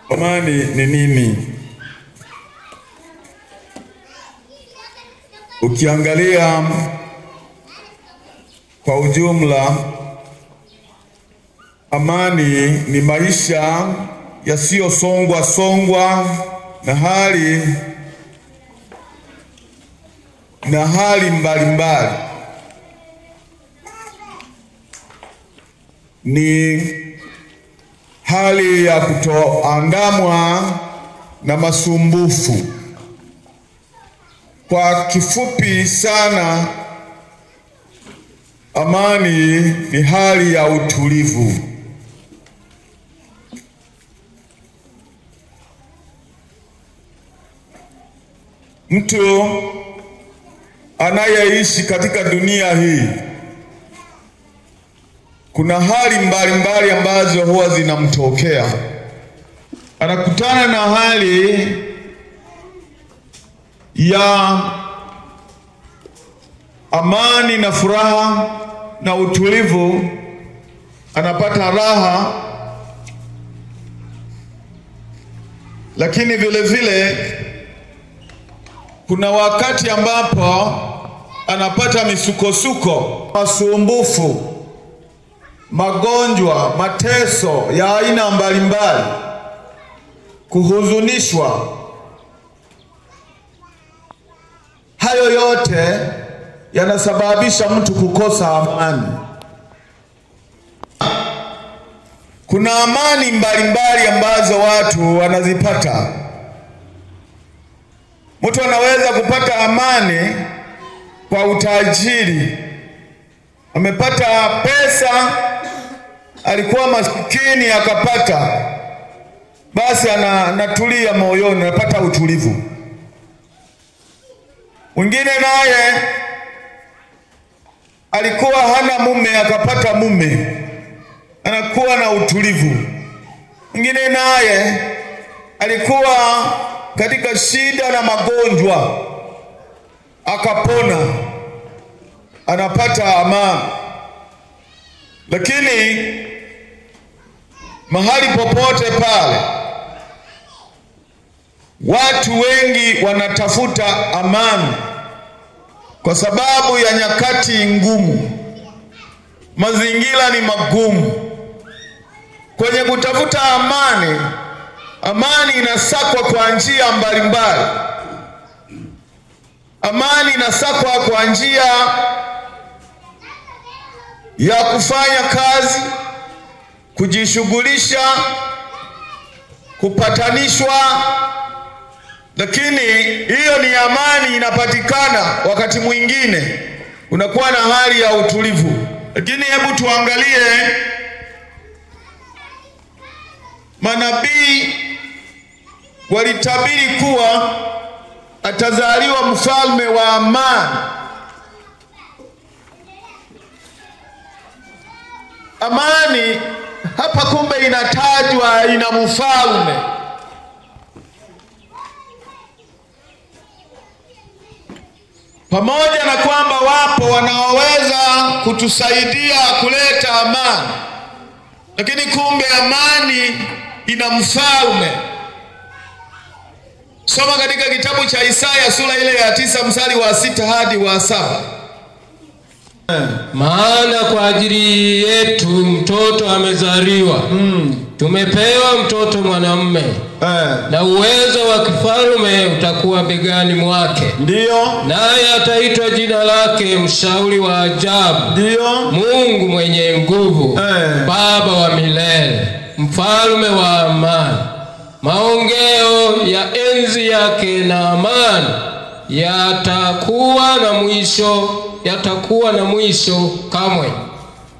Amani ni nini? Ukiangalia kwa ujumla, amani ni maisha yasiyosongwa na hali mbalimbali. Ni hali ya kutoandamwa na masumbufu. Kwa kifupi sana, amani ni hali ya utulivu. Mtu anayeishi katika dunia hii, kuna hali mbalimbali ambazo huwa zinamtokea. Anakutana na hali ya amani na furaha na utulivu, anapata raha, lakini vile vile kuna wakati ambapo anapata misukosuko, masumbufu, magonjwa, mateso ya aina mbalimbali, kuhuzunishwa. Hayo yote yanasababisha mtu kukosa amani. Kuna amani mbalimbali ambazo watu wanazipata. Mtu anaweza kupata amani kwa utajiri. Amepata pesa, alikuwa maskini akapata, basi anatulia moyoni, anapata utulivu. Mwingine naye alikuwa hana mume akapata mume, anakuwa na utulivu. Mwingine naye alikuwa katika shida na magonjwa akapona, anapata amani. Lakini mahali popote pale, watu wengi wanatafuta amani kwa sababu ya nyakati ngumu, mazingira ni magumu. Kwenye kutafuta amani, amani inasakwa kwa njia mbalimbali. Amani inasakwa kwa njia ya kufanya kazi, kujishughulisha, kupatanishwa. Lakini hiyo ni amani inapatikana wakati mwingine unakuwa na hali ya utulivu. Lakini hebu tuangalie manabii walitabiri kuwa atazaliwa mfalme wa amani. Amani hapa kumbe inatajwa, ina mfalme. Pamoja na kwamba wapo wanaoweza kutusaidia kuleta amani, lakini kumbe amani ina mfalme. Soma katika kitabu cha Isaya sura ile ya 9 mstari wa 6 hadi wa 7. Maana kwa ajili yetu mtoto amezaliwa, tumepewa mtoto mwanamume, na uwezo wa kifalme utakuwa begani mwake. Ndio. Naye ataitwa jina lake Mshauri wa Ajabu, ndio, Mungu mwenye nguvu, Baba wa milele, Mfalme wa amani. Maongeo ya enzi yake na amani yatakuwa na mwisho kamwe.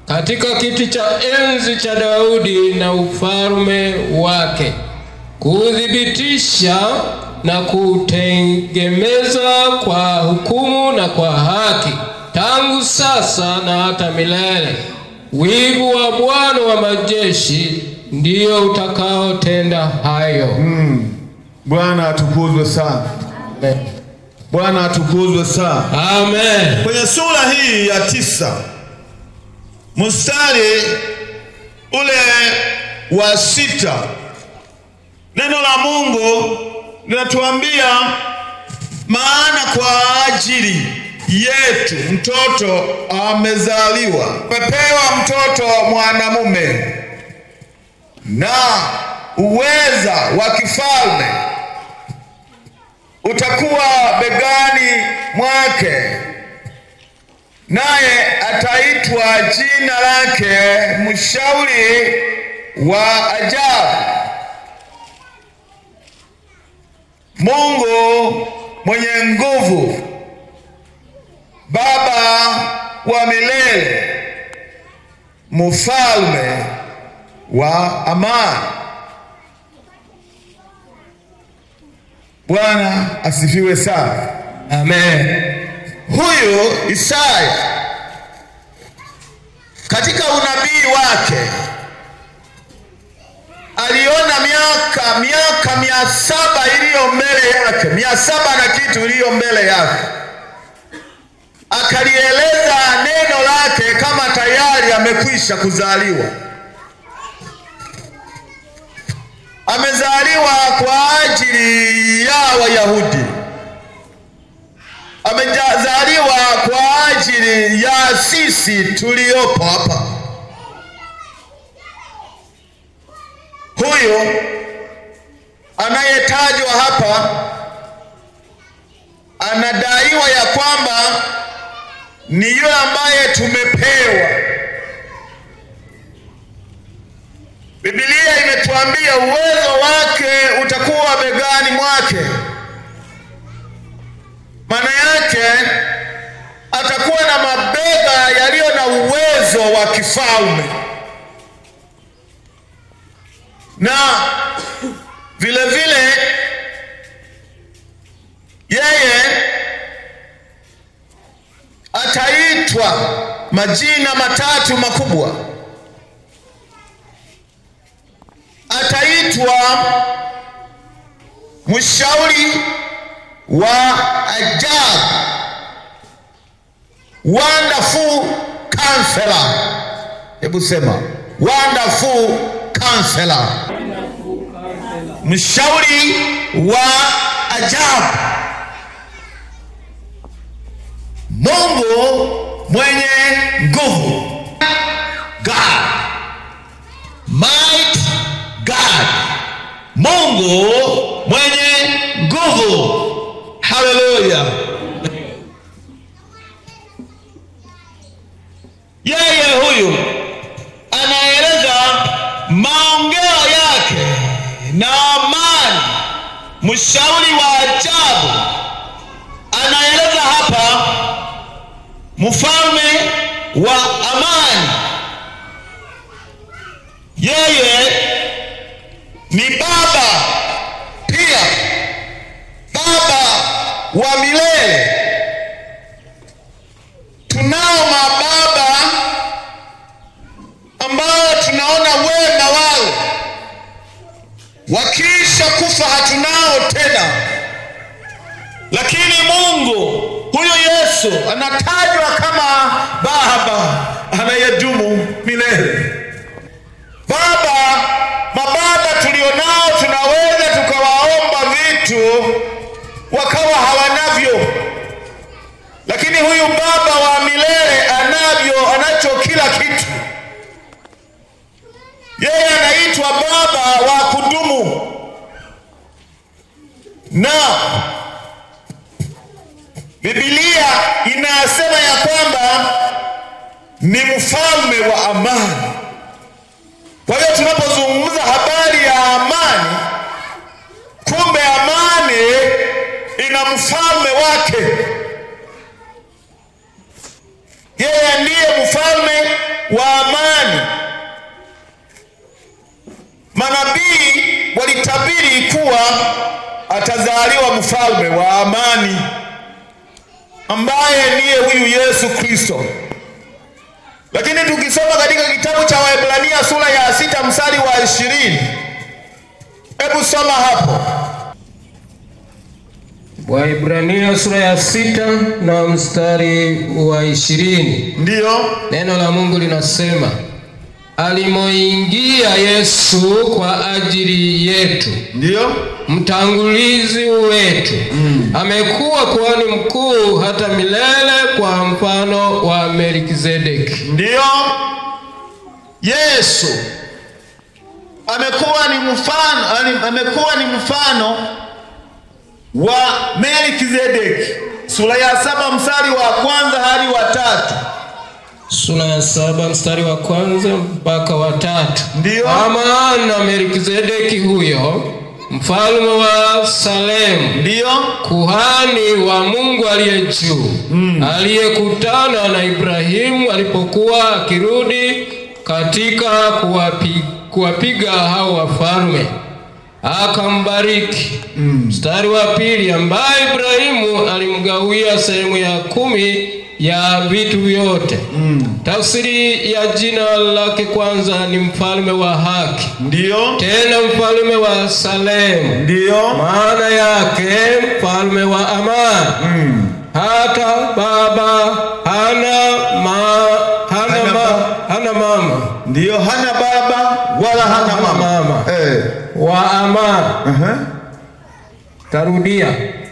Katika kiti cha enzi cha Daudi na ufalme wake, kudhibitisha na kutengemeza kwa hukumu na kwa haki, tangu sasa na hata milele. Wivu wa Bwana wa majeshi ndio utakaotenda hayo. Bwana atukuzwe sana. Amen. Bwana atukuzwe sana. Amen. Kwenye sura hii ya 9 mstari ule wa 6. Neno la Mungu linatuambia, maana kwa ajili yetu mtoto amezaliwa, pepewa mtoto mwanamume, na uweza wa kifalme utakuwa begani mwake, naye ataitwa jina lake Mshauri wa Ajabu, Mungu mwenye nguvu, Baba wa milele, Mfalme wa amani. Bwana asifiwe sana. Amen. Huyu Isaya katika unabii wake aliona miaka 700 iliyo mbele yake, 700 na kitu iliyo mbele yake. Akalieleza neno lake kama tayari amekwisha kuzaliwa. Amezaliwa kwa ajili ya Wayahudi. Amezaliwa kwa ajili ya sisi tuliopo hapa. Huyo anayetajwa hapa anadaiwa ya kwamba ni yule ambaye tumepewa. Biblia imetuambia uwezo wake utakuwa begani mwake. Maana yake atakuwa na mabega yaliyo na uwezo wa kifalme, na vile vile yeye ataitwa majina matatu makubwa. Ataitwa Mshauri wa Ajabu, Wonderful Counselor. Hebu sema Wonderful Counselor. Mshauri wa ajabu, Mungu mwenye nguvu, God, might God, Mungu mwenye nguvu. Haleluya. Yeye huyu anaeleza maongeo yake na amani, mshauri wa ajabu. Anaeleza hapa mfalme wa amani. Yeye ni baba pia, baba wa milele. Tunao mababa ambao tunaona wema wao, wakisha kufa hatunao tena. Lakini Mungu huyo Yesu anatajwa kama baba anayedumu milele. Baba, mababa tulionao tunaweza tukawaomba vitu wakawa hawanavyo, lakini huyu baba wa milele anacho kila kitu. Yeye anaitwa baba wa kudumu, na Biblia inasema ya kwamba ni mfalme wa amani. Kwa hiyo tunapozungumza habari ya amani, kumbe amani ina mfalme wake. Yeye ndiye mfalme wa amani. Manabii walitabiri kuwa atazaliwa mfalme wa amani, ambaye ndiye huyu Yesu Kristo. Lakini tukisoma katika kitabu cha Waebrania sura ya 6 mstari wa 20, hebu soma hapo. Waebrania sura ya 6 na mstari wa 20. Ndiyo. Neno la Mungu linasema, alimoingia Yesu kwa ajili yetu. Ndio Mtangulizi wetu. Amekuwa kuhani mkuu hata milele kwa mfano wa Melkizedeki. Ndio Yesu amekuwa ni mfano wa Melkizedeki. Sura ya 7 mstari wa 1 hadi wa 3. Sura ya 7 mstari wa 1 mpaka wa 3. Ndio. Maana Melkizedeki huyo mfalme wa Salemu, ndio kuhani wa Mungu aliye juu, aliyekutana na Ibrahimu alipokuwa akirudi katika kuwapiga hao wafalme, akambariki. Mstari wa 2, ambaye Ibrahimu alimgawia sehemu ya 10 ya vitu vyote. Tafsiri ya jina lake kwanza ni mfalme wa haki. Ndio. Tena mfalme wa Salemu. Ndio. Maana yake mfalme wa amani. Hata baba hana mama. Ndio, hana baba wala hana mama. Wa amani. Tarudia.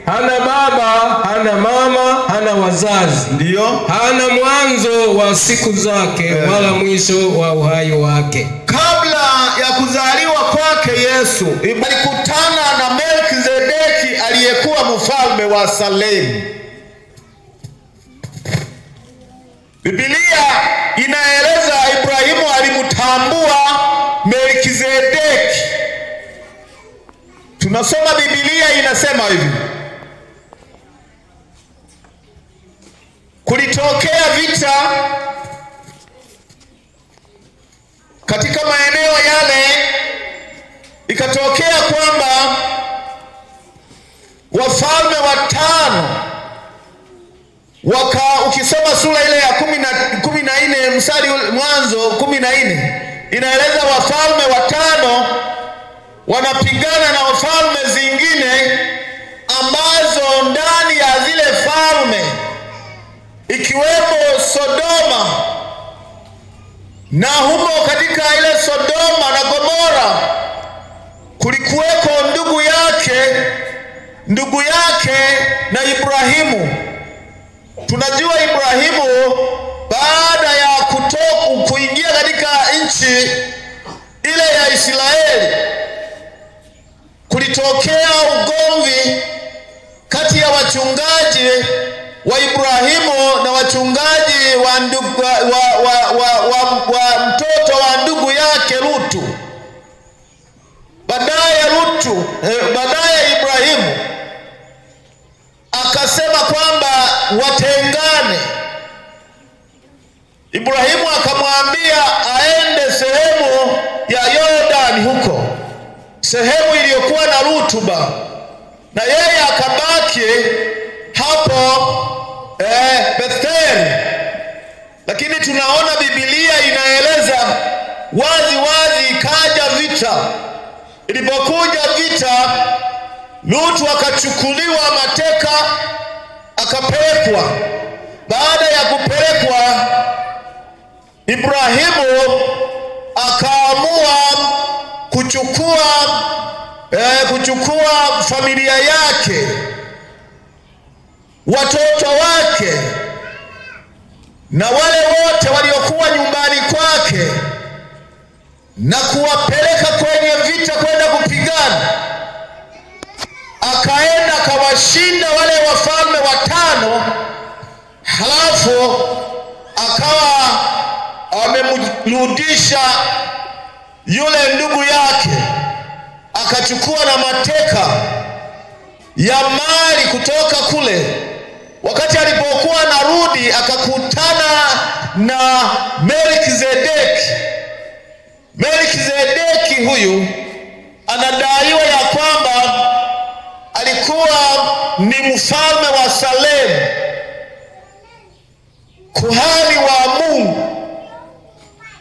Hana baba, hana mama, hana wazazi. Ndio. Hana mwanzo wa siku zake wala mwisho wa uhai wake. Kabla ya kuzaliwa kwake Yesu, alikutana na Melkizedeki aliyekuwa mfalme wa Salemu. Biblia inaeleza Ibrahimu alimtambua Melkizedeki. Tunasoma Biblia inasema hivi: kulitokea vita katika maeneo yale, ikatokea kwamba wafalme watano ukisoma sura ile ya 14 mstari mwanzo 14 inaeleza wafalme watano wanapigana na wafalme zingine ambazo ndani ya zile falme ikiwemo Sodoma, na humo katika ile Sodoma na Gomora kulikuweko ndugu yake na Ibrahimu. Tunajua Ibrahimu baada ya kuingia katika nchi ile ya Israeli, kulitokea ugomvi kati ya wachungaji wa Ibrahimu na wachungaji wa mtoto wa ndugu yake Lutu. Baadaye Ibrahimu akasema kwamba watengane. Ibrahimu akamwambia aende sehemu ya Yordani, huko sehemu iliyokuwa na rutuba, na yeye akabaki hapo Betheli. Lakini tunaona Biblia inaeleza wazi ikaja vita. Ilipokuja vita, Lutu akachukuliwa mateka, akapelekwa. Baada ya kupelekwa, Ibrahimu akaamua kuchukua familia yake, watoto wake na wale wote waliokuwa nyumbani kwake na kuwapeleka kwenye vita kwenda kupigana. Akaenda akawashinda wale wafalme watano, halafu akawa amemrudisha yule ndugu yake, akachukua na mateka ya mali kutoka kule. Wakati alipokuwa narudi, akakutana na Melkizedeki. Melkizedeki huyu anadaiwa ya kwamba alikuwa ni mfalme wa Salemu, kuhani wa Mungu.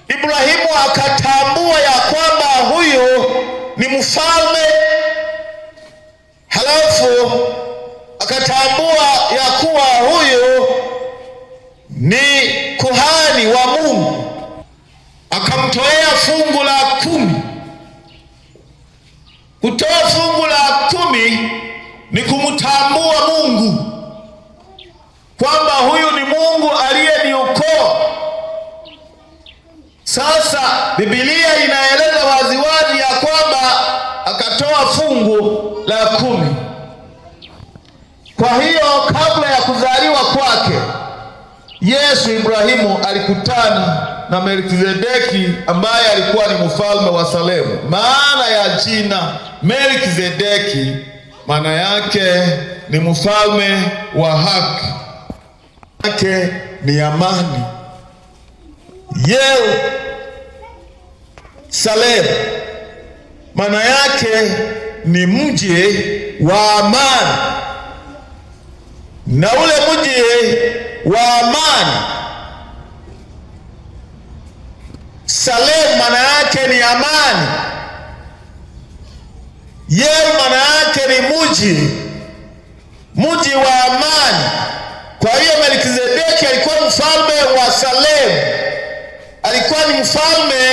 Ibrahimu akatambua ya kwamba huyu ni mfalme, halafu akatambua ya kuwa huyu ni kuhani wa Mungu. wakamtoea fungu la 10. Kutoa fungu la 10 ni kumtambua Mungu kwamba huyu ni Mungu aliyeniokoa. Sasa Biblia inaeleza waziwazi ya kwamba akatoa fungu la 10. Kwa hiyo kabla ya kuzaliwa kwake Yesu, Ibrahimu alikutana na Melkizedeki ambaye alikuwa ni mfalme wa Salemu. Maana ya jina Melkizedeki maana yake ni mfalme wa haki, yake ni amani. Salemu maana yake ni mji wa amani, na ule mji wa amani, Salemu maana yake ni amani, maana yake ni mji wa amani. Kwa hiyo Melkizedeki alikuwa mfalme wa Salemu, alikuwa ni mfalme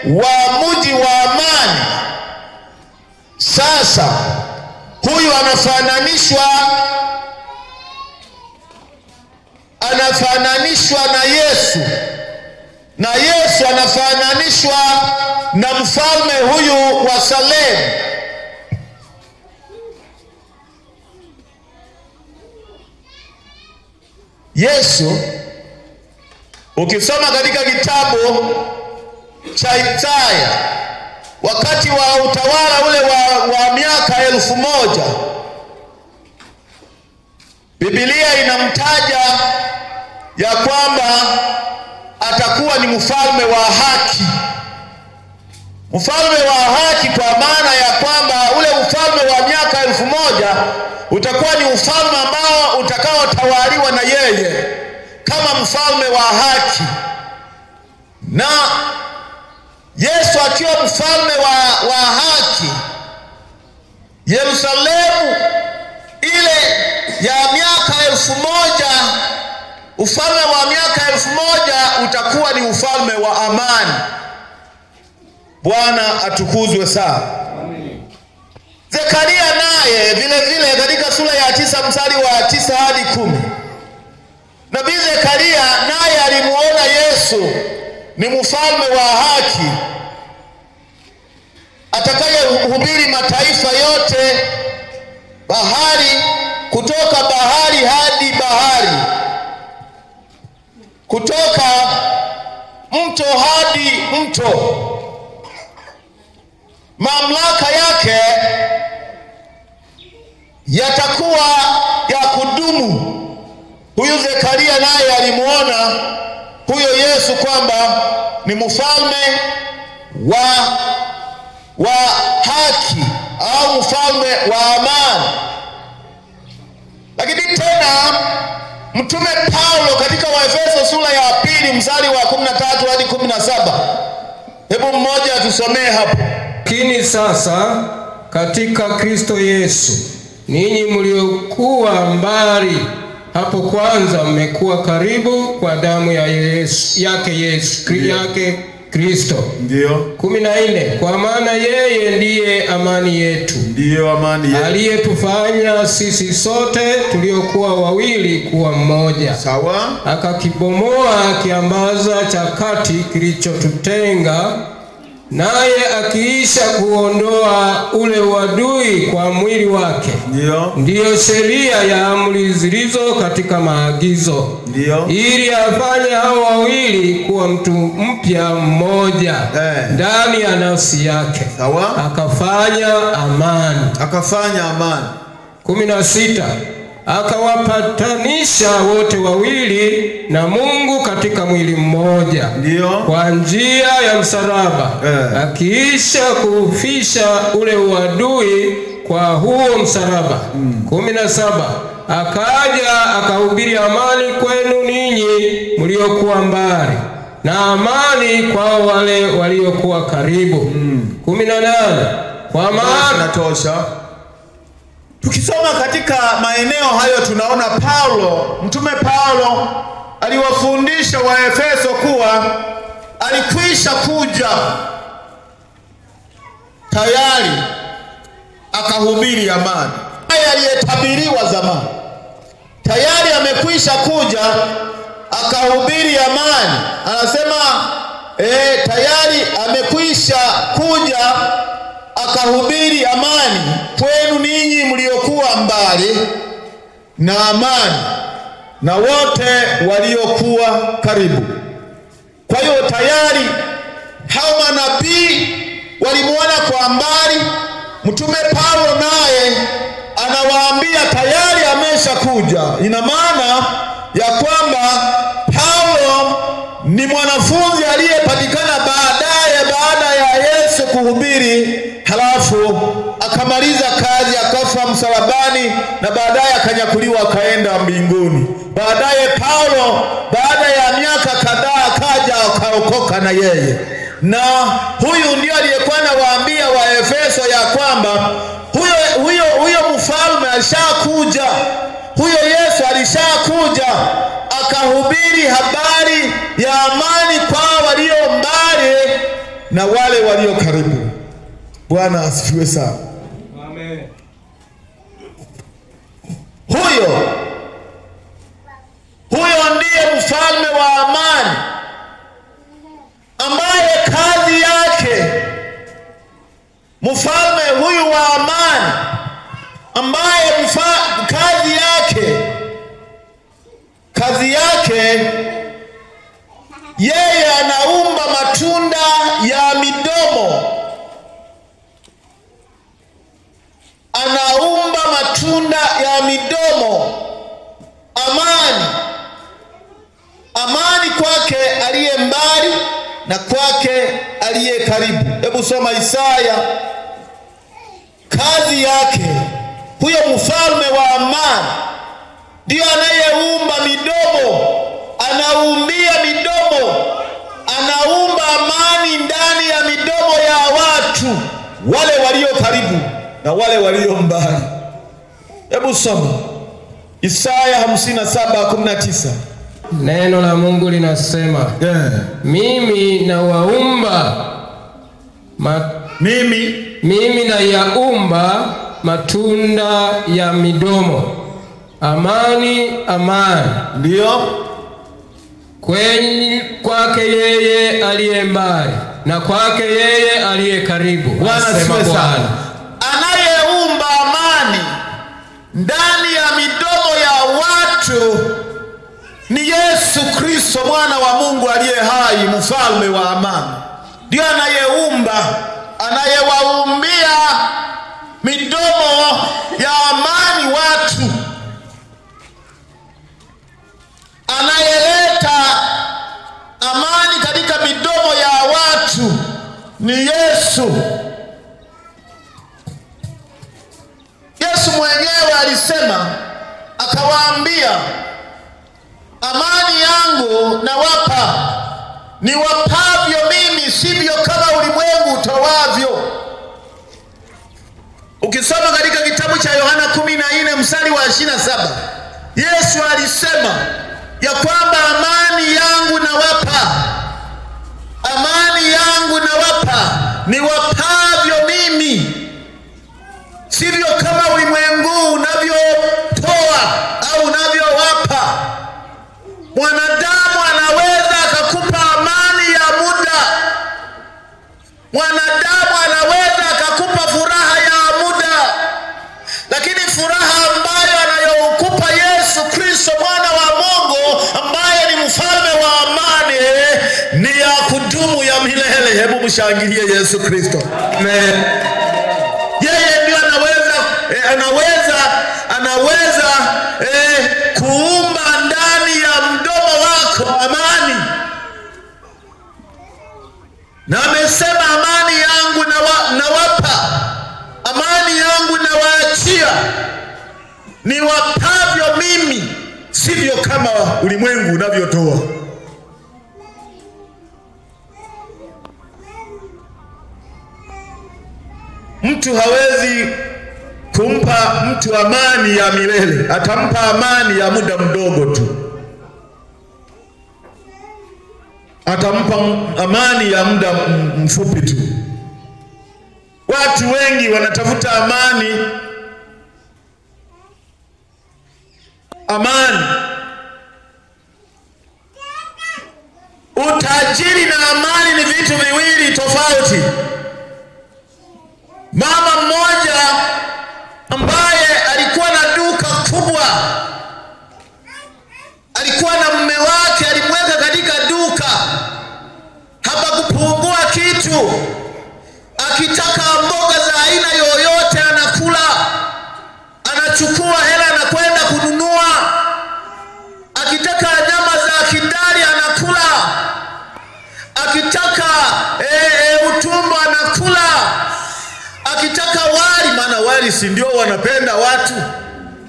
wa mji wa amani. Sasa huyu anafananishwa na Yesu, na Yesu anafananishwa na mfalme huyu wa Salemu. Yesu, ukisoma katika kitabu cha Isaya, wakati wa utawala ule wa miaka 1000, Biblia inamtaja ya kwamba atakuwa ni mfalme wa haki. Mfalme wa haki kwa maana ya kwamba ule ufalme wa miaka 1000 utakuwa ni ufalme ambao utakaotawaliwa na yeye kama mfalme wa haki. Na Yesu akiwa mfalme wa haki, Yerusalemu ile ya miaka 1000, ufalme wa miaka 1000 utakuwa ni ufalme wa amani. Bwana atukuzwe sana. Zekaria naye vile vile katika sura ya 9 mstari wa 9 hadi 10. Nabii Zekaria naye alimuona Yesu ni mfalme wa haki atakayehubiri mataifa yote, bahari, kutoka bahari hadi bahari, kutoka mto hadi mto. Mamlaka yake yatakuwa ya kudumu. Huyu Zekaria naye alimuona huyo Yesu kwamba ni mfalme wa haki au mfalme wa amani. Lakini tena Mtume Paulo katika Waefeso sura ya 2 mstari wa 13 hadi 17, hebu mmoja atusomee hapo. Lakini sasa katika Kristo Yesu, ninyi mliokuwa mbali hapo kwanza mmekuwa karibu kwa damu ya Yesu, yake Kristo. Ndio. 14. Kwa maana yeye ndiye amani yetu. Ndio, amani yetu. Aliyetufanya sisi sote tuliokuwa wawili kuwa mmoja. Sawa. Akakibomoa kiambaza cha kati kilichotutenga, naye akiisha kuondoa ule uadui kwa mwili wake. Ndiyo sheria ya amri zilizo katika maagizo. Ili afanye hao wawili kuwa mtu mpya mmoja ndani ya nafsi yake. Sawa. Akafanya amani. 16. Akawapatanisha wote wawili na Mungu katika mwili mmoja. Kwa njia ya msalaba. Akiisha kuufisha ule uadui kwa huo msalaba. 17. Akaja akahubiri amani kwenu ninyi mliokuwa mbali, na amani kwa wale waliokuwa karibu. 18. Kwa maana natosha. Tukisoma katika maeneo hayo tunaona Mtume Paulo aliwafundisha Waefeso kuwa alikwisha kuja tayari akahubiri amani. Haya aliyetabiriwa zamani tayari amekwisha kuja akahubiri amani. Anasema tayari amekwisha kuja akahubiri amani kwenu ninyi mliokuwa mbali, na amani na wote waliokuwa karibu. Kwa hiyo tayari hao manabii walimuona kwa mbali. Mtume Paulo naye anawaambia tayari ameshakuja. Ina maana ya kwamba Paulo ni mwanafunzi aliyepatikana baada ya Yesu kuhubiri, halafu akamaliza kazi, akafa msalabani, na baadaye akanyakuliwa akaenda mbinguni. Baadaye Paulo baada ya miaka kadhaa akaja akaokoka na yeye. Na huyu ndio aliyekuwa anawaambia Waefeso ya kwamba huyo mfalme alishakuja, huyo Yesu alishakuja akahubiri habari ya amani kwa walio mbali na wale walio karibu. Bwana asifiwe sana. Amen. Huyo ndiye mfalme wa amani, ambaye kazi yake, mfalme huyu wa amani ambaye kazi yake yeye anaumba matunda ya midomo, anaumba matunda ya midomo. Amani kwake aliye mbali na kwake aliye karibu. Hebu soma Isaya. Kazi yake huyo mfalme wa amani ndio anayeumba midomo, anaumbia midomo, anaumba amani ndani ya midomo ya watu, wale walio karibu na wale walio mbali. Hebu soma Isaya 57:19. Neno la Mungu linasema, mimi nayaumba matunda ya midomo, amani, amani. Ndio kwake yeye aliye mbali na kwake yeye aliye karibu. Anasema Bwana anayeumba amani ndani ya midomo ya watu ni Yesu Kristo, mwana wa Mungu aliye hai, mfalme wa amani. Ndio anayewaumbia midomo ya amani watu, anayeleta amani katika midomo ya watu ni Yesu. Yesu mwenyewe alisema, akawaambia, amani yangu nawapa, niwapavyo mimi sivyo kama ulimwengu utowavyo. Ukisoma katika kitabu cha Yohana 14:27, Yesu alisema ya kwamba amani yangu nawapa, niwapavyo mimi sivyo kama ulimwengu unavyotoa au unavyowapa. Mwanadamu anaweza akakupa amani ya muda, mwanadamu anaweza akakupa furaha ya muda, lakini furaha ambayo anayokupa Yesu Kristo, mwana wa Mungu, ambaye ni mfalme wa amani, ni ya kudumu, ya milele. Hebu mshangilie Yesu Kristo. Amen. Yeye ndio anaweza kuumba ndani ya mdomo wako amani. Na amesema, amani yangu nawapa, amani yangu nawaachia, niwapavyo mimi sivyo kama ulimwengu unavyotoa. Mtu hawezi kumpa mtu amani ya milele, atampa amani ya muda mdogo tu. atampa amani ya muda mfupi tu. Watu wengi wanatafuta amani. Utajiri na amani ni vitu viwili tofauti. Mama mmoja ambaye alikuwa na duka kubwa, alikuwa na mume wake, alimweka katika duka, hapakupungua kitu. Akitaka mboga za aina yoyote anakula, anachukua hela na kwenda kununua. Akitaka nyama za kidari anakula, akitaka utumbo anakula, akitaka wali, maana wali si ndio wanapenda watu,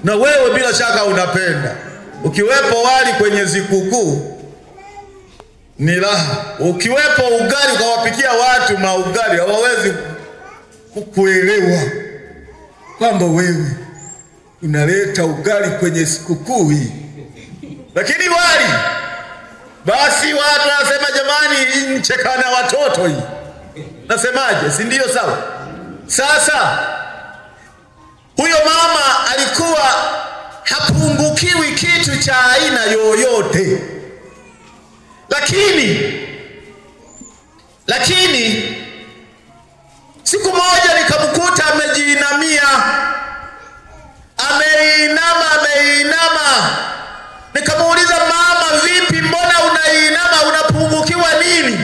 na wewe bila shaka unapenda. Ukiwepo wali kwenye sikukuu ni raha. Ukiwepo ugali ukawapikia watu maugali, hawawezi kukuelewa kwamba wewe unaleta ugali kwenye sikukuu hii. Lakini wali, basi watu wanasema jamani, nchekana watoto hii. Nasemaje? Si ndio sawa? Sasa huyo mama alikuwa hapungukiwi kitu cha aina yoyote. Lakini siku moja nikamkuta amejiinamia. Ameinama. Nikamuuliza, mama vipi, mbona unainama, unapungukiwa nini?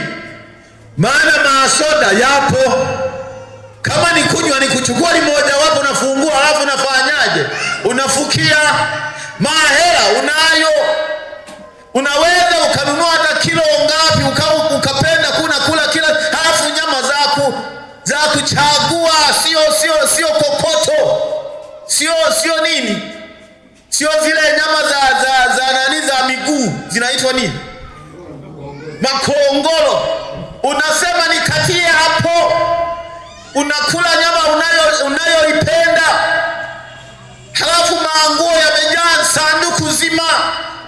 Maana masoda yapo. Kama ni kunywa ni kuchukua limoja wapo, unafungua alafu unafanyaje? Unafukia. Mahela unayo. Unaweza ukanunua hata kilo ngapi ukapenda kula kila, halafu nyama za kuchagua, sio kokoto. Sio nini? Sio zile nyama za nani za miguu, zinaitwa nini? Makongoro. Unasema nikatie hapo. Unakula nyama unayoipenda. Halafu manguo yamejaa sanduku zima.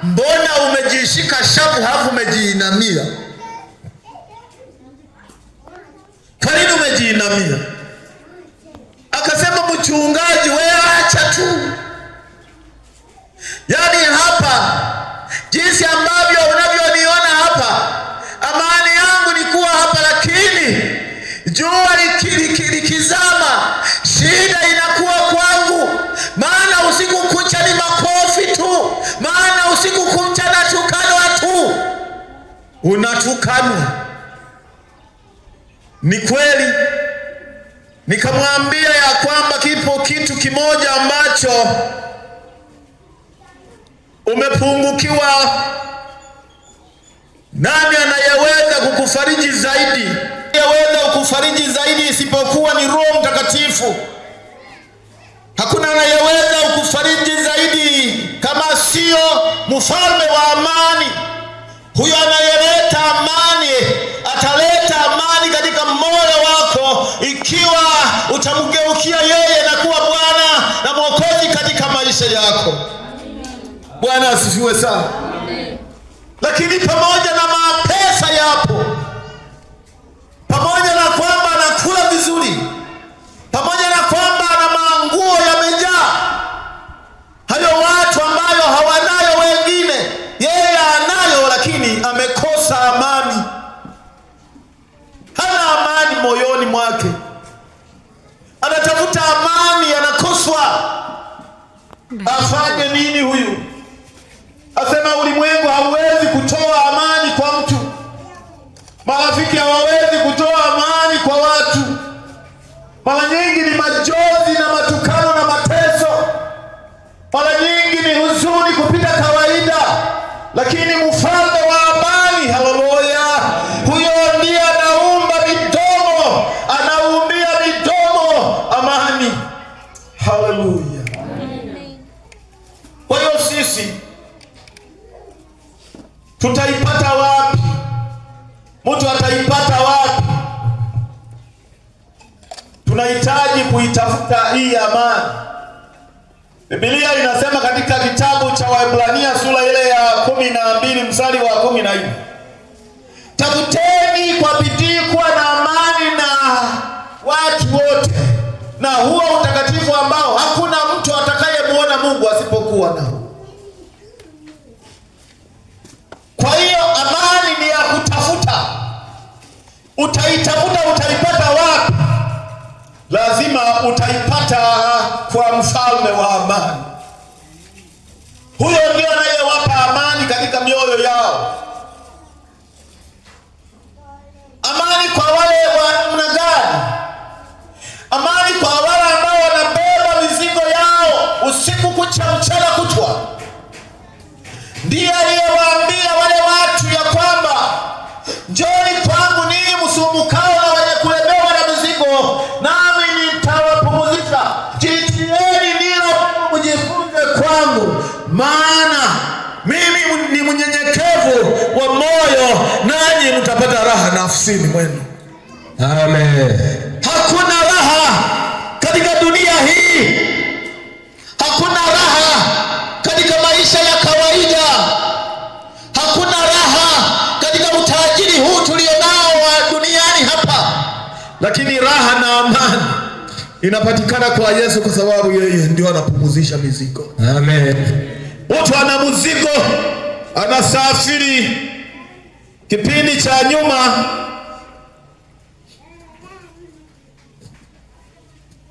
Mbona umejishika shavu halafu umejiinamia? Kwa nini umejiinamia? Akasema, mchungaji wewe acha tu. Yaani hapa jinsi ambavyo unavyoniona hapa, amani yangu ni kuwa hapa, lakini jua likizama shida inakuwa kwangu. Maana usiku kucha ni makofi tu. Maana usiku kucha natukanwa tu. Unatukanwa. Ni kweli. Nikamwambia ya kwamba kipo kitu kimoja ambacho umepungukiwa. Nani anayeweza kukufariji zaidi? Anayeweza kukufariji zaidi isipokuwa ni Roho Mtakatifu. Hakuna anayeweza kukufariji zaidi kama sio mfalme wa amani. Huyo anayeleta amani ataleta amani katika moyo wako ikiwa utamgeukia yeye na kuwa Bwana na Mwokozi katika maisha yako. Bwana asifiwe sana. Lakini pamoja na mapesa yapo, pamoja na kwamba anakula vizuri, pamoja na kwamba ana manguo yamejaa, hayo watu ambayo hawanayo wengine, yeye anayo, lakini amekosa amani. Hana amani moyoni mwake. Anatafuta amani, anakoswa. Afanye nini huyu? Asema ulimwengu hauwezi kutoa amani kwa mtu. Marafiki hawawezi kutoa amani kwa watu. Mara nyingi ni majonzi na matukano na mateso. Mara nyingi ni huzuni kupita kawaida. Lakini mfalme wa amani, haleluya, huyo ndiye anaumba midomo, anaumbia midomo amani. Haleluya. Kwa hiyo sisi tutaipata wapi? Mtu ataipata wapi? Tunahitaji kuitafuta hii amani. Biblia inasema katika kitabu cha Waebrania sura ile ya 12 mstari wa 14, Tafuteni kwa bidii kuwa na amani na watu wote, na huo utakatifu ambao hakuna mtu atakayemuona Mungu asipokuwa nao. Kwa hiyo amani ni ya kutafuta. Utaitafuta, utaipata wapi? Lazima utaipata kwa mfalme wa amani. Huyo ndio anayewapa amani katika mioyo yao. Amani kwa wale wa namna gani? Amani kwa wale ambao wanabeba mizigo yao usiku kucha mchana kutwa. Ndiye aliyewaambia wale watu ya kwamba njoni kwangu ninyi msumbukao na wenye kulemewa na mizigo, nami nitawapumzisha. Jitieni nira mjifunze kwangu, maana mimi ni mnyenyekevu wa moyo, nanyi mtapata raha nafsini mwenu. Amen. Hakuna raha katika dunia hii. Hakuna raha katika maisha ya kawaida. Hakuna raha katika utajiri huu tulionao wa duniani hapa. Lakini raha na amani inapatikana kwa Yesu, kwa sababu yeye ndio anapumzisha mizigo. Amen. Mtu ana mzigo, anasafiri. Kipindi cha nyuma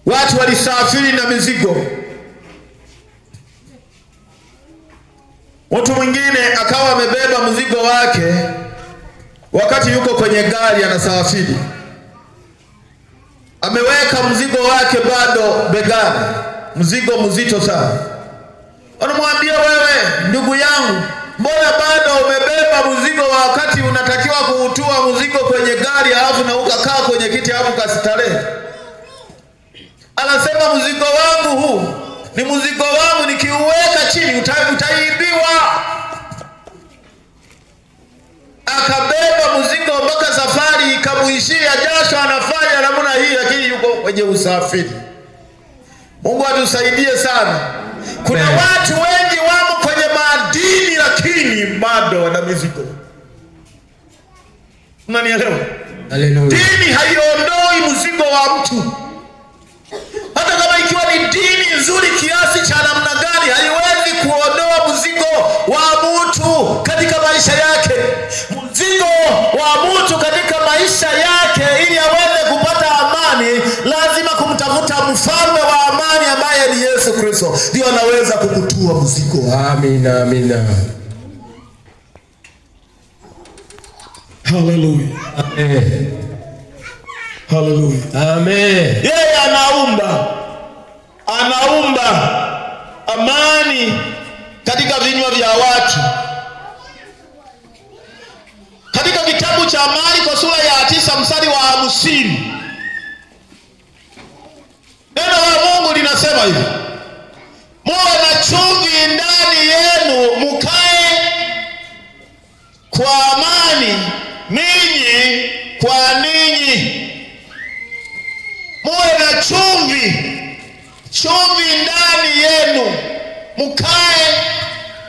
watu walisafiri na mizigo. Mtu mwingine akawa amebeba mzigo wake, wakati yuko kwenye gari anasafiri, ameweka mzigo wake bado begani, mzigo mzito sana. Anamwambia, wewe ndugu yangu, mbona bado umebeba mzigo wakati unatakiwa kuutua mzigo kwenye gari, alafu na ukakaa kwenye kiti hapo kastarehe? Anasema, mzigo wangu huu ni mzigo wangu, nikiuweka chini utaibiwa. Akabeba mzigo mpaka safari ikamuishia, jasho anafanya namna hii, lakini yuko kwenye usafiri. Mungu atusaidie sana. Kuna watu wengi wamo kwenye madini, lakini bado wana mizigo. Unanielewa? Haleluya. Dini haiondoi mzigo wa mtu. Hata kama ikiwa ni dini nzuri kiasi cha namna gani, haiwezi kuondoa mzigo wa mtu katika maisha yake. Mzigo wa mtu katika maisha yake, ili aweze kupata amani, lazima kumtafuta mfalme wa amani ambaye ni Yesu Kristo. Ndio anaweza kukutua mzigo. Amina, amina. Hallelujah. Amen. Hallelujah. Amen. Yeye anaumba amani katika vinywa vya watu. Katika kitabu cha Marko sura ya 9 mstari wa 50, neno la Mungu linasema hivi: muwe na chumvi ndani yenu, mukae kwa amani ninyi kwa ninyi. Muwe na chumvi ndani yenu, mukae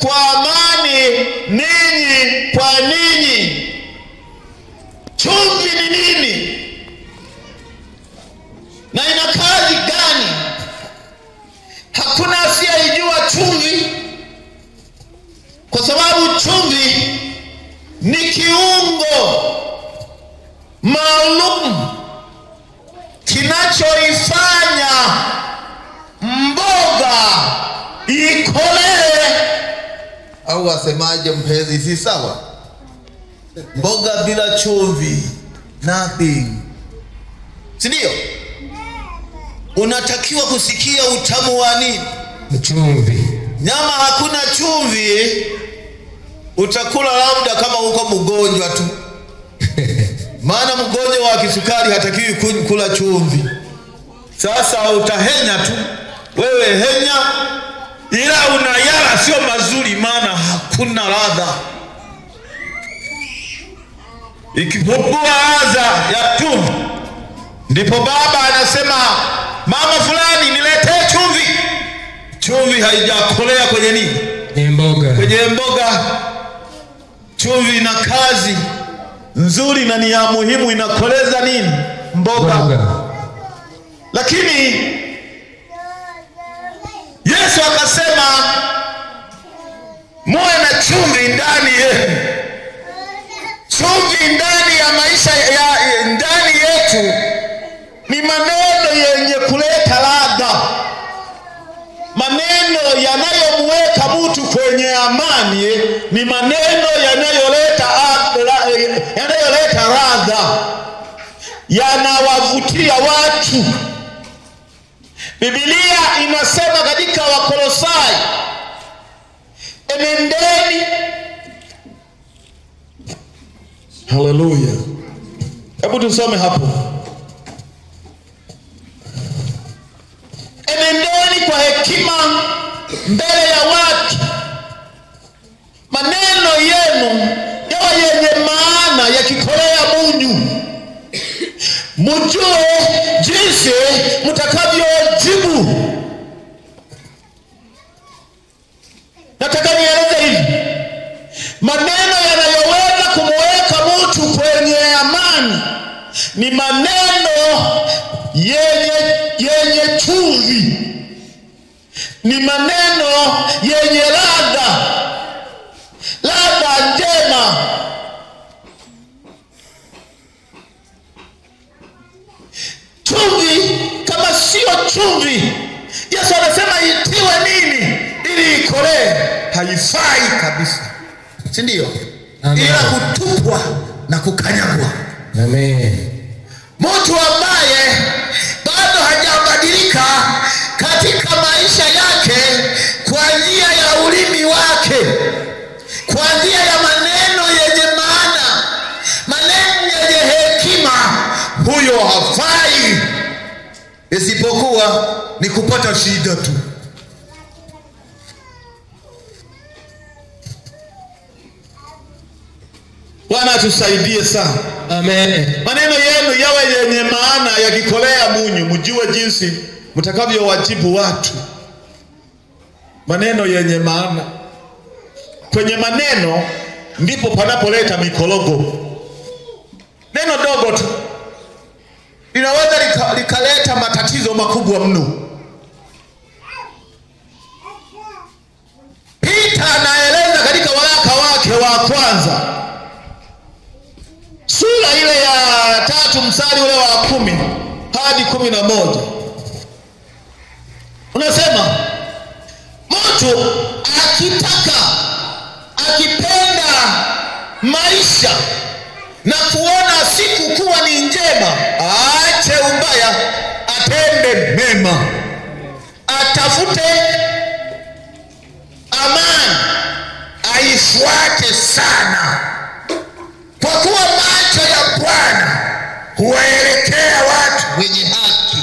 kwa amani ninyi kwa ninyi. Chumvi ni nini na ina kazi gani? Hakuna asiyejua chumvi, kwa sababu chumvi ni kiungo maalum kinachoifanya mboga ikolee. Au wasemaje mpenzi, si sawa? Mboga bila chumvi, nothing. Si ndio? Unatakiwa kusikia utamu wa nini? Chumvi. Nyama hakuna chumvi, utakula labda kama uko mgonjwa tu. Maana mgonjwa wa kisukari hatakiwi kula chumvi. Sasa utahenya tu, wewe henya, ila unayala sio mazuri, maana hakuna ladha. Ikipungua ladha ya chumvi, ndipo baba anasema, mama fulani niletee chumvi. Chumvi haijakolea kwenye nini? Mboga. Kwenye mboga. Chumvi ina kazi nzuri na ni ya muhimu, inakoleza nini? Mboga. Lakini Yesu akasema muwe na chumvi ndani yenu. Chumvi ndani ya maisha ya ndani yetu ni maneno yenye kuleta ladha, maneno yanayomweka mtu kwenye amani, ni maneno yanayoleta ladha, yanawavutia watu. Biblia inasema katika Wakolosai, enendeni. Haleluya. Hebu tusome hapo. Enendeni kwa hekima mbele ya watu, maneno yenu yawe yenye maana, yakikolea munyu, mjue jinsi mtakavyojibu. Nataka nieleze hivi, maneno yanayoweza kumweka mtu kwenye amani ni maneno yenye chumvi, ni maneno yenye ladha njema. Chumvi kama sio chumvi, Yesu anasema itiwe nini ili ikolee? Haifai kabisa, si ndio? Ila kutupwa na kukanyagwa. Amen. Mtu ambaye bado hajabadilika katika maisha yake kwa njia ya ulimi wake, kwa njia ya maneno yenye maana, maneno yenye hekima, huyo hafai, isipokuwa ni kupata shida tu. Bwana tusaidie sana. Amen. Maneno yenu yawe yenye maana, yakikolea munyu, mjue jinsi mtakavyowajibu watu. Maneno yenye maana. Kwenye maneno ndipo panapoleta mikorogo. Neno dogo tu linaweza likaleta matatizo makubwa mno. Peter anaeleza katika waraka wake wa kwanza, sura ile ya 3 mstari ule wa 10 hadi 11. Unasema mtu akipenda maisha na kuona siku kuwa ni njema, aache ubaya, atende mema, atafute amani, aifuate sana, kwa kuwa macho ya Bwana huwaelekea watu wenye haki.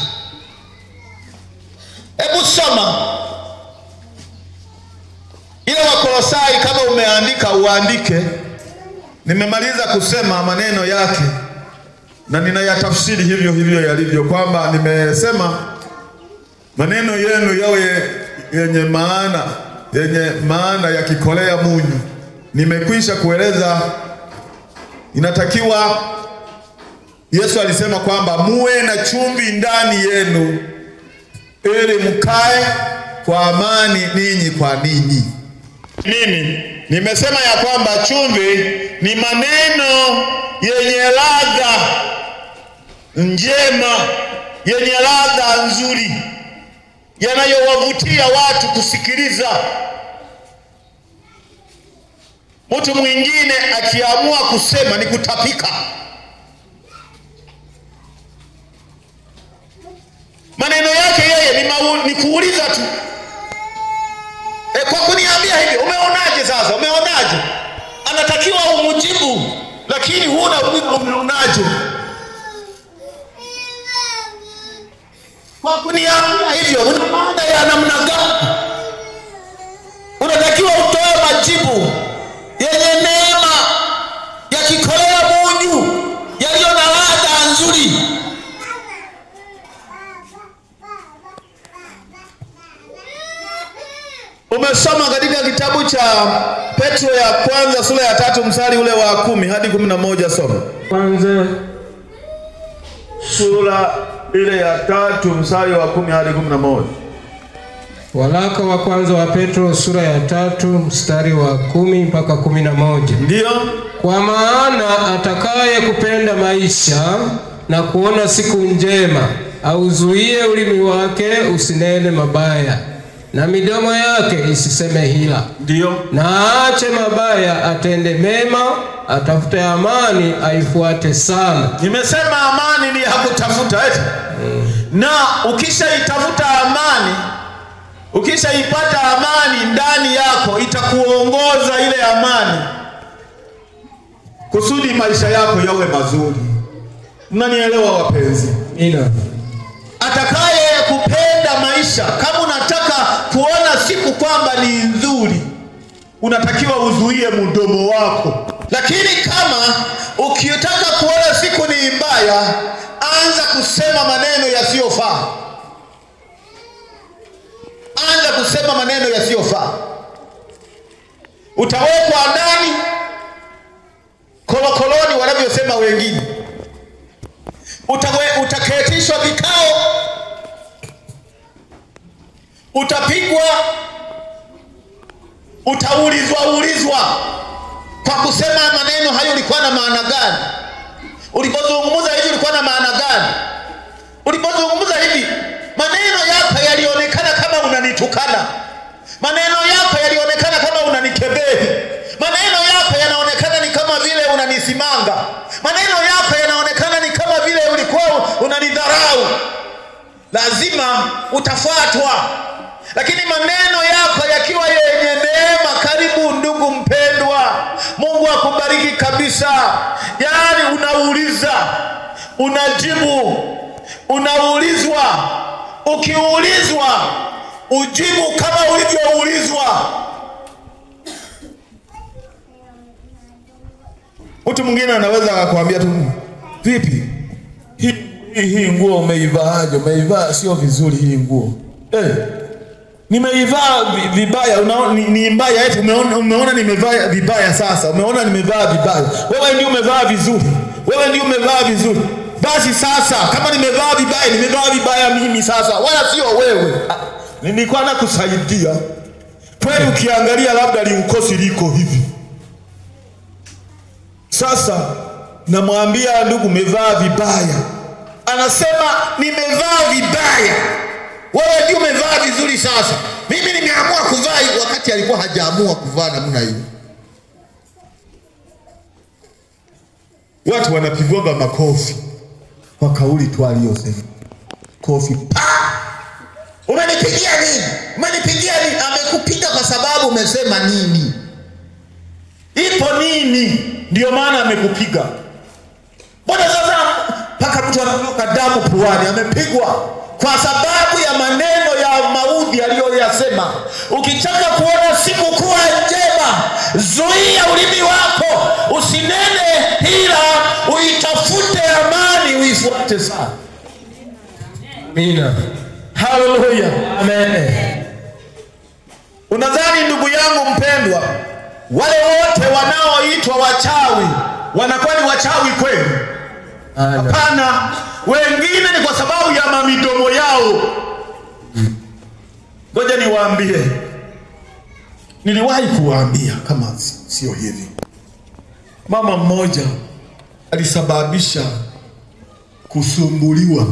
Hebu soma ile Wakolosai, kama umeandika uandike. Nimemaliza kusema maneno yake na ninayatafsiri hivyo hivyo yalivyo, kwamba nimesema maneno yenu yawe yenye maana yakikolea munyu. Nimekwisha kueleza inatakiwa, Yesu alisema kwamba muwe na chumvi ndani yenu ili mkae kwa amani ninyi kwa ninyi. Nini? Nimesema ya kwamba chumvi ni maneno yenye ladha njema, yenye ladha nzuri, yanayowavutia watu kusikiliza. Mtu mwingine akiamua kusema ni kutapika. Maneno yake yeye ni kuuliza tu. Kwa kuniambia hivi, umeonaje sasa? Umeonaje? Anatakiwa umjibu, lakini huna umeonaje? Kwa kuniambia hivyo, una maana ya namna gani? Unatakiwa utoe majibu yenye neema, yakikolea munyu, yaliyo na ladha nzuri. Umesoma katika kitabu cha Petro ya kwanza sura ya 3 mstari ule wa 10 hadi 11. Soma. Kwanza sura ile ya 3 mstari wa 10 hadi 11. Waraka wa kwanza wa Petro sura ya 3 mstari wa 10 mpaka 11. Ndio. Kwa maana atakaye kupenda maisha na kuona siku njema, auzuie ulimi wake usinene mabaya, na midomo yake isiseme hila. Ndio. Na aache mabaya, atende mema, atafute amani, aifuate sana. Nimesema amani ni hakutafuta eti. Na ukishaitafuta amani, ukishaipata amani ndani yako, itakuongoza ile amani kusudi maisha yako yawe mazuri. Mnanielewa wapenzi? Amina. Atakaye kupenda maisha, kama unataka kuona siku kwamba ni nzuri, unatakiwa uzuie mdomo wako. Lakini kama ukitaka kuona siku ni mbaya, anza kusema maneno yasiyofaa. Anza kusema maneno yasiyofaa. Utawekwa ndani kolokoloni wanavyosema wengine. Utaketishwa vikao. Utapigwa. Utaulizwa kwa kusema maneno hayo ulikuwa na maana gani? Ulipozungumza hivi ulikuwa na maana gani? Ulipozungumza hivi maneno yako yalionekana kama unanitukana. Maneno yako yalionekana kama unanikebehi. Maneno yako yanaonekana ni kama vile unanisimanga. Maneno yako yanaonekana ni kama vile ulikuwa unanidharau. Lazima utafuatwa. Lakini maneno yako yakiwa yenye neema, karibu ndugu mpendwa, Mungu akubariki kabisa. Yaani unauliza, unajibu, unaulizwa. Ukiulizwa, ujibu kama ulivyoulizwa. Mtu mwingine anaweza akakwambia tu, vipi? Hii nguo umeivaaje? Umeivaa sio vizuri hii nguo. Nimeivaa vibaya. Ni mbaya eti umeona nimevaa vibaya sasa. Umeona nimevaa vibaya. Wewe ndio umevaa vizuri. Wewe ndio umevaa vizuri. Basi sasa kama nimevaa vibaya mimi sasa, wala sio wewe. Nilikuwa nakusaidia. Kweli ukiangalia labda liukosi liko hivi. Sasa namwambia ndugu umevaa vibaya. Anasema nimevaa vibaya. Wewe ndio umevaa vizuri sasa. Mimi nimeamua kuvaa hivi wakati alikuwa hajaamua kuvaa namna hiyo. Watu wanapigwa makofi kwa kauli tu aliyosema. Kofi. Umenipigia nini? Umenipigia nini? Amekupiga kwa sababu umesema nini? Ipo nini? Ndio maana amekupiga. Mbona sasa mpaka mtu anatoka damu puani? Amepigwa kwa sababu ya maneno ya maudhi aliyoyasema. Ukitaka kuona siku kuwa njema, zuia ulimi wako, usinene hila, uitafute amani, uifuate sana. Amina. Haleluya. Amen. Unadhani ndugu yangu mpendwa, wale wote wanaoitwa wachawi wanakuwa ni wachawi kweli? Hapana. Wengine ni kwa sababu ya mamidomo yao. Ngoja niwaambie. Niliwahi kuwaambia kama sio hivi. Mama mmoja alisababisha kusumbuliwa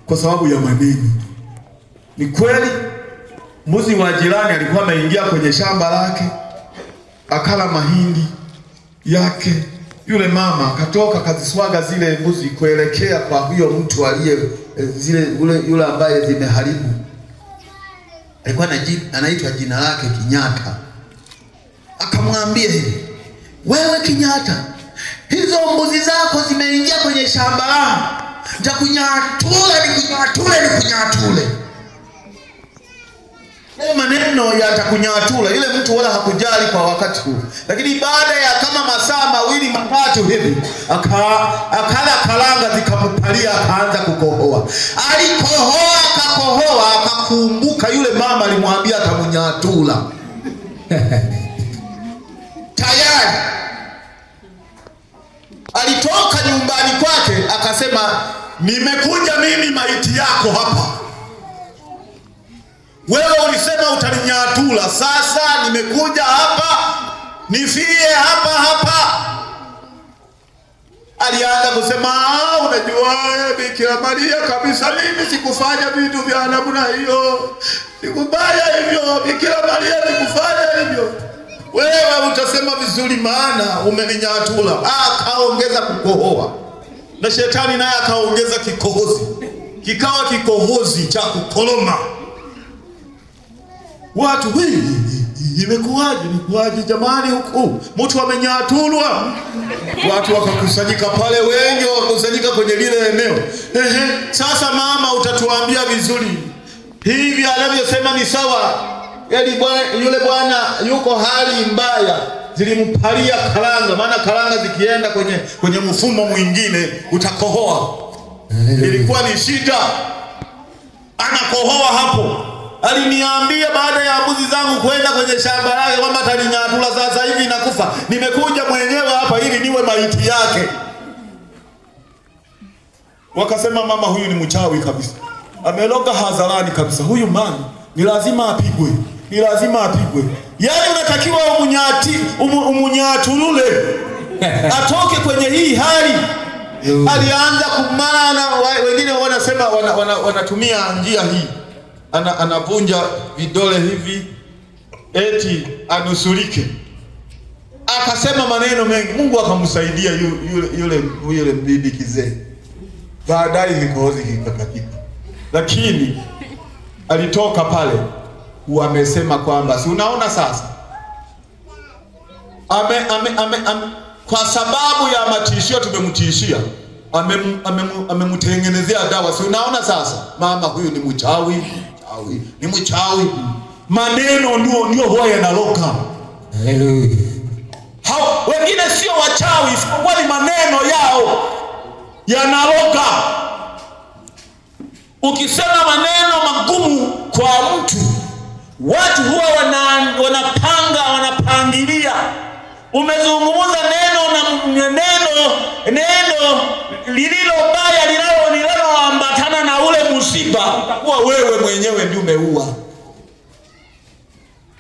kwa sababu ya madeni. Ni kweli mbuzi wa jirani alikuwa ameingia kwenye shamba lake, akala mahindi yake. Yule mama akatoka kaziswaga zile mbuzi kuelekea kwa huyo mtu aliye yule ambaye zimeharibu. Alikuwa anaitwa jina lake Kinyata. Akamwambia hivi, wewe Kinyata, hizo mbuzi zako zimeingia kwenye shamba langu. Nikunyatule. Maneno yatakunyatula. Yule mtu wala hakujali kwa wakati huu. Lakini baada ya kama masaa mawili matatu hivi, akala karanga zikampalia, akaanza kukohoa. Alikohoa, akakohoa, akakumbuka yule mama alimwambia atamunyatula. Tayari alitoka nyumbani kwake akasema, nimekuja mimi maiti yako hapa. Wewe ulisema utaninyatula, sasa nimekuja hapa nifie hapa. Alianza kusema, unajua Bikira Maria kabisa, mimi sikufanya vitu vya namna hiyo. Sikufanya hivyo, Bikira Maria sikufanya hivyo. Wewe utasema vizuri maana umeninyatula. Akaongeza kukohoa. Na shetani naye akaongeza kikohozi. Kikawa kikohozi cha kukoloma. Watu, imekuwaje jamani huku? Mtu amenyatulwa. Watu wakakusanyika pale, wengi wakakusanyika kwenye lile eneo. Sasa mama, utatuambia vizuri. Hivi anavyosema ni sawa? Yaani yule bwana yuko hali mbaya, zilimpalia karanga, maana karanga zikienda kwenye mfumo mwingine utakohoa. Ilikuwa ni shida. Anakohoa hapo. Aliniambia baada ya mbuzi zangu kwenda kwenye shamba lake kwamba ataninyatula, sasa hivi nakufa. Nimekuja mwenyewe hapa ili niwe maiti yake. Wakasema mama huyu ni mchawi kabisa. Ameloga hadharani kabisa. Huyu mama ni lazima apigwe. Ni lazima apigwe. Yaani unatakiwa umunyatulule. Atoke kwenye hii hali. Alianza kumana, wengine wanasema wanatumia njia hii. Anavunja vidole hivi eti anusurike. Akasema maneno mengi. Mungu akamsaidia yule bibi kizee. Baadaye vikohozi kikakatika. Lakini alitoka pale wamesema kwamba, si unaona sasa? Kwa sababu ya matishio tumemtishia. Amemtengenezea dawa. Si unaona sasa? Mama huyu ni mchawi. Ni mchawi. Maneno ndio huwa yanaloka. Haleluya. Wengine sio wachawi, isipokuwa ni maneno yao yanaloka. Ukisema maneno magumu kwa mtu, watu huwa wanapangilia. Umezungumza neno lililo baya linaloambatana na ule msiba, utakuwa wewe mwenyewe ndio umeua.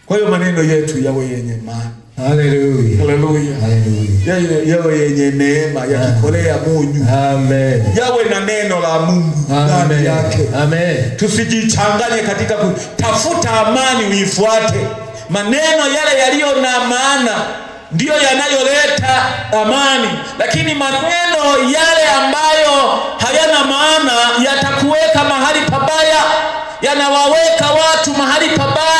Kwa hiyo maneno yetu yawe yenye maana. Haleluya. Haleluya. Haleluya. Yawe yenye neema, yakikolea munyu. Amen. Yawe na neno la Mungu ndani yake. Amen. Tusijichanganye katika kutafuta amani uifuate. Maneno yale yaliyo na maana ndio yanayoleta amani, lakini maneno yale ambayo hayana maana yatakuweka mahali pabaya, yanawaweka watu mahali pabaya.